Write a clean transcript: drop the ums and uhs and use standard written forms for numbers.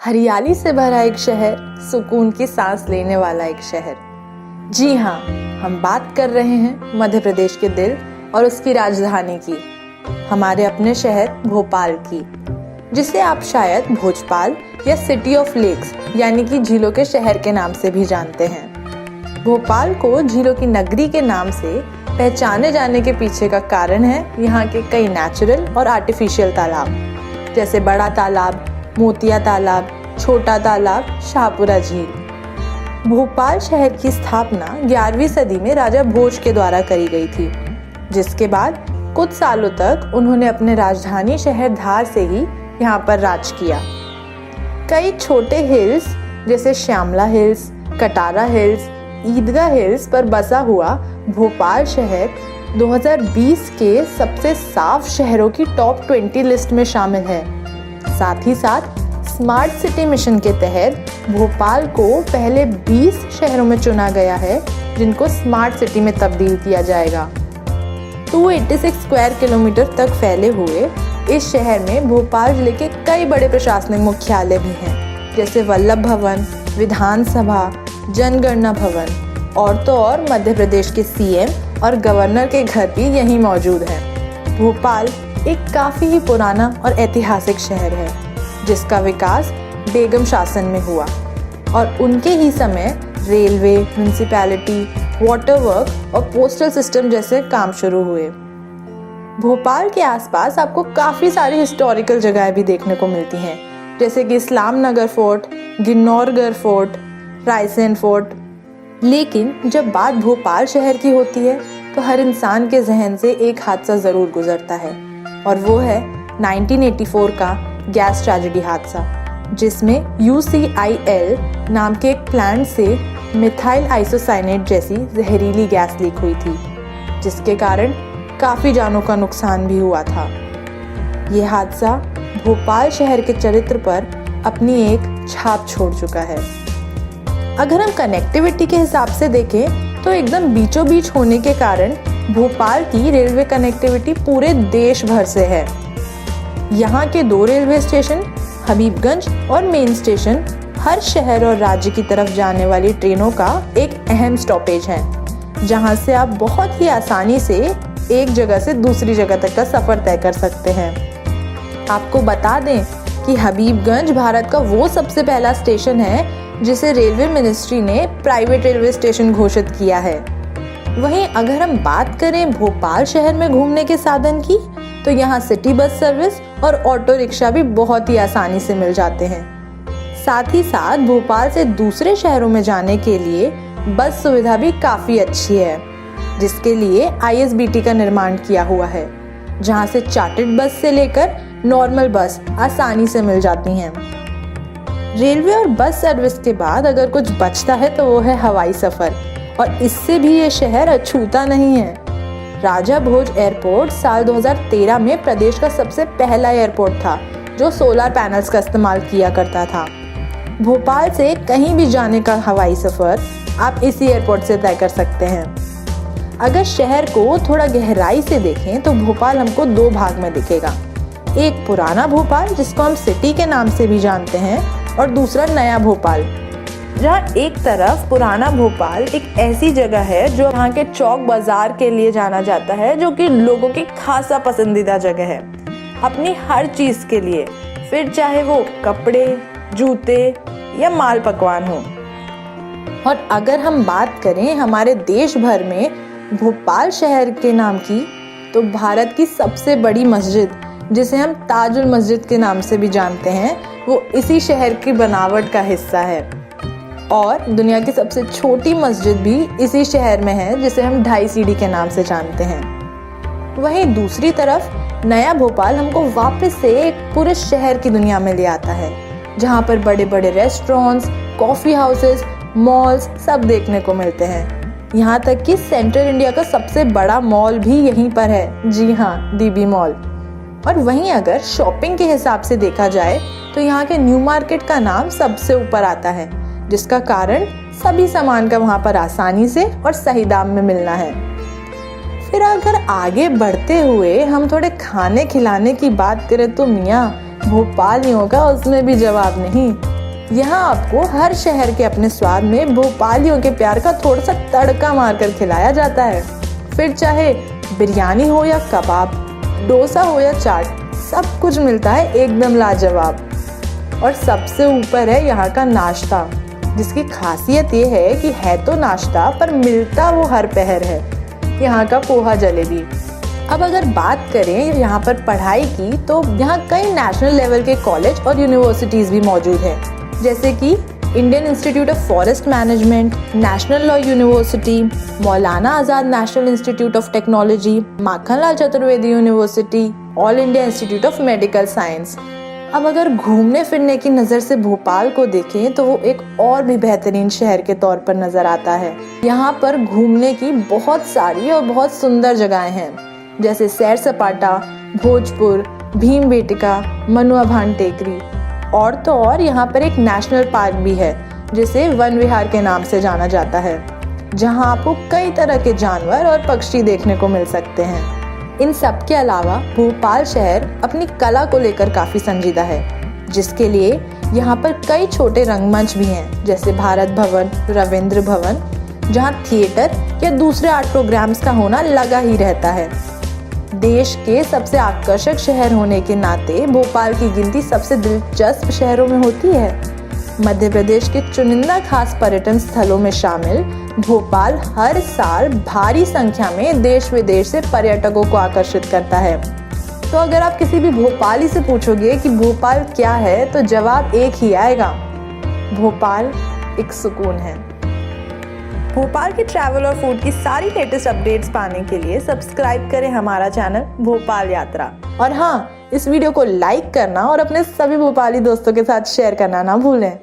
हरियाली से भरा एक शहर, सुकून की सांस लेने वाला एक शहर। जी हाँ, हम बात कर रहे हैं मध्य प्रदेश के दिल और उसकी राजधानी की, हमारे अपने शहर भोपाल की, जिसे आप शायद भोजपाल या सिटी ऑफ लेक्स यानी कि झीलों के शहर के नाम से भी जानते हैं। भोपाल को झीलों की नगरी के नाम से पहचाने जाने के पीछे का कारण है यहाँ के कई नेचुरल और आर्टिफिशियल तालाब, जैसे बड़ा तालाब, मोतिया तालाब, छोटा तालाब, शाहपुरा झील। भोपाल शहर की स्थापना 11वीं सदी में राजा भोज के द्वारा करी गई थी, जिसके बाद कुछ सालों तक उन्होंने अपने राजधानी शहर धार से ही यहाँ पर राज किया। कई छोटे हिल्स जैसे श्यामला हिल्स, कटारा हिल्स, ईदगाह हिल्स पर बसा हुआ भोपाल शहर 2020 के सबसे साफ शहरों की टॉप 20 लिस्ट में शामिल है। साथ ही साथ स्मार्ट सिटी मिशन के तहत भोपाल को पहले 20 शहरों में चुना गया है जिनको स्मार्ट सिटी में तब्दील किया जाएगा। 286 स्क्वायर किलोमीटर तक फैले हुए इस शहर में भोपाल जिले के कई बड़े प्रशासनिक मुख्यालय भी हैं, जैसे वल्लभ भवन, विधानसभा, जनगणना भवन और तो और मध्य प्रदेश के सीएम और गवर्नर के घर भी यहीं मौजूद हैं। भोपाल एक काफ़ी ही पुराना और ऐतिहासिक शहर है, जिसका विकास बेगम शासन में हुआ और उनके ही समय रेलवे, म्यूनिसिपैलिटी, वाटर वर्क और पोस्टल सिस्टम जैसे काम शुरू हुए। भोपाल के आसपास आपको काफ़ी सारी हिस्टोरिकल जगहें भी देखने को मिलती हैं, जैसे कि Islamnagar fort, Ginnaurgarh fort, Raisen fort. लेकिन जब बात भोपाल शहर की होती है तो हर इंसान के जहन से एक हादसा ज़रूर गुजरता है, और वो है 1984 का गैस ट्रेजेडी हादसा, जिसमें UCIL नाम के एक प्लांट से मिथाइल आइसोसाइनेट जैसी जहरीली गैस लीक हुई थी, जिसके कारण काफ़ी जानों का नुकसान भी हुआ था। ये हादसा भोपाल शहर के चरित्र पर अपनी एक छाप छोड़ चुका है। अगर हम कनेक्टिविटी के हिसाब से देखें तो एकदम बीचों बीच होने के कारण भोपाल की रेलवे कनेक्टिविटी पूरे देश भर से है। यहाँ के 2 रेलवे स्टेशन, हबीबगंज और मेन स्टेशन, हर शहर और राज्य की तरफ जाने वाली ट्रेनों का एक अहम स्टॉपेज है, जहाँ से आप बहुत ही आसानी से एक जगह से दूसरी जगह तक का सफ़र तय कर सकते हैं। आपको बता दें कि हबीबगंज भारत का वो सबसे पहला स्टेशन है जिसे रेलवे मिनिस्ट्री ने प्राइवेट रेलवे स्टेशन घोषित किया है। वहीं अगर हम बात करें भोपाल शहर में घूमने के साधन की, तो यहाँ सिटी बस सर्विस और ऑटो रिक्शा भी बहुत ही आसानी से मिल जाते हैं। साथ ही साथ भोपाल से दूसरे शहरों में जाने के लिए बस सुविधा भी काफ़ी अच्छी है, जिसके लिए ISBT का निर्माण किया हुआ है, जहाँ से चार्टर्ड बस से लेकर नॉर्मल बस आसानी से मिल जाती हैं। रेलवे और बस सर्विस के बाद अगर कुछ बचता है तो वो है हवाई सफ़र, और इससे भी ये शहर अछूता नहीं है। राजा भोज एयरपोर्ट साल 2013 में प्रदेश का सबसे पहला एयरपोर्ट था जो सोलर पैनल्स का इस्तेमाल किया करता था। भोपाल से कहीं भी जाने का हवाई सफ़र आप इसी एयरपोर्ट से तय कर सकते हैं। अगर शहर को थोड़ा गहराई से देखें तो भोपाल हमको 2 भाग में दिखेगा। एक पुराना भोपाल, जिसको हम सिटी के नाम से भी जानते हैं, और दूसरा नया भोपाल, जहाँ एक तरफ पुराना भोपाल एक ऐसी जगह है जो यहाँ के चौक बाजार के लिए जाना जाता है, जो कि लोगों की खासा पसंदीदा जगह है अपनी हर चीज़ के लिए, फिर चाहे वो कपड़े, जूते या माल पकवान हो। और अगर हम बात करें हमारे देश भर में भोपाल शहर के नाम की, तो भारत की सबसे बड़ी मस्जिद, जिसे हम ताजुल मस्जिद के नाम से भी जानते हैं, वो इसी शहर की बनावट का हिस्सा है। और दुनिया की सबसे छोटी मस्जिद भी इसी शहर में है, जिसे हम 2.5 सीढ़ी के नाम से जानते हैं। वहीं दूसरी तरफ नया भोपाल हमको वापस से एक पूरे शहर की दुनिया में ले आता है, जहाँ पर बड़े बड़े रेस्टोरेंट्स, कॉफ़ी हाउसेस, मॉल्स सब देखने को मिलते हैं। यहाँ तक कि सेंट्रल इंडिया का सबसे बड़ा मॉल भी यहीं पर है। जी हाँ, DB मॉल। और वहीं अगर शॉपिंग के हिसाब से देखा जाए तो यहाँ के न्यू मार्केट का नाम सबसे ऊपर आता है, जिसका कारण सभी सामान का वहाँ पर आसानी से और सही दाम में मिलना है। फिर अगर आगे बढ़ते हुए हम थोड़े खाने खिलाने की बात करें तो मियाँ भोपालियों का उसमें भी जवाब नहीं। यहाँ आपको हर शहर के अपने स्वाद में भोपालियों के प्यार का थोड़ा सा तड़का मारकर खिलाया जाता है। फिर चाहे बिरयानी हो या कबाब, डोसा हो या चाट, सब कुछ मिलता है एकदम लाजवाब। और सबसे ऊपर है यहाँ का नाश्ता, जिसकी खासियत ये है कि है तो नाश्ता पर मिलता वो हर पहर है, यहाँ का पोहा जलेबी। अब अगर बात करें यहाँ पर पढ़ाई की, तो यहाँ कई नेशनल लेवल के कॉलेज और यूनिवर्सिटीज़ भी मौजूद है, जैसे कि Indian institute of forest management, national law university, Maulana Azad national institute of technology, Makhanlal Chaturvedi university, all India institute of medical science. अब अगर घूमने फिरने की नज़र से भोपाल को देखें तो वो एक और भी बेहतरीन शहर के तौर पर नज़र आता है। यहाँ पर घूमने की बहुत सारी और बहुत सुंदर जगहें हैं, जैसे सैर सपाटा, भोजपुर, भीमबेटका, मनुआ भान टेकरी। और तो और यहाँ पर एक नेशनल पार्क भी है, जिसे वन विहार के नाम से जाना जाता है, जहाँ आपको कई तरह के जानवर और पक्षी देखने को मिल सकते हैं। इन सब के अलावा भोपाल शहर अपनी कला को लेकर काफ़ी संजीदा है, जिसके लिए यहाँ पर कई छोटे रंगमंच भी हैं, जैसे भारत भवन, रविंद्र भवन, जहाँ थिएटर या दूसरे आर्ट प्रोग्राम्स का होना लगा ही रहता है। देश के सबसे आकर्षक शहर होने के नाते भोपाल की गिनती सबसे दिलचस्प शहरों में होती है। मध्य प्रदेश के चुनिंदा खास पर्यटन स्थलों में शामिल भोपाल हर साल भारी संख्या में देश विदेश से पर्यटकों को आकर्षित करता है। तो अगर आप किसी भी भोपाली से पूछोगे कि भोपाल क्या है, तो जवाब एक ही आएगा, भोपाल एक सुकून है। भोपाल की ट्रैवल और फूड की सारी लेटेस्ट अपडेट्स पाने के लिए सब्सक्राइब करें हमारा चैनल भोपाल यात्रा। और हाँ, इस वीडियो को लाइक करना और अपने सभी भोपाली दोस्तों के साथ शेयर करना ना भूलें।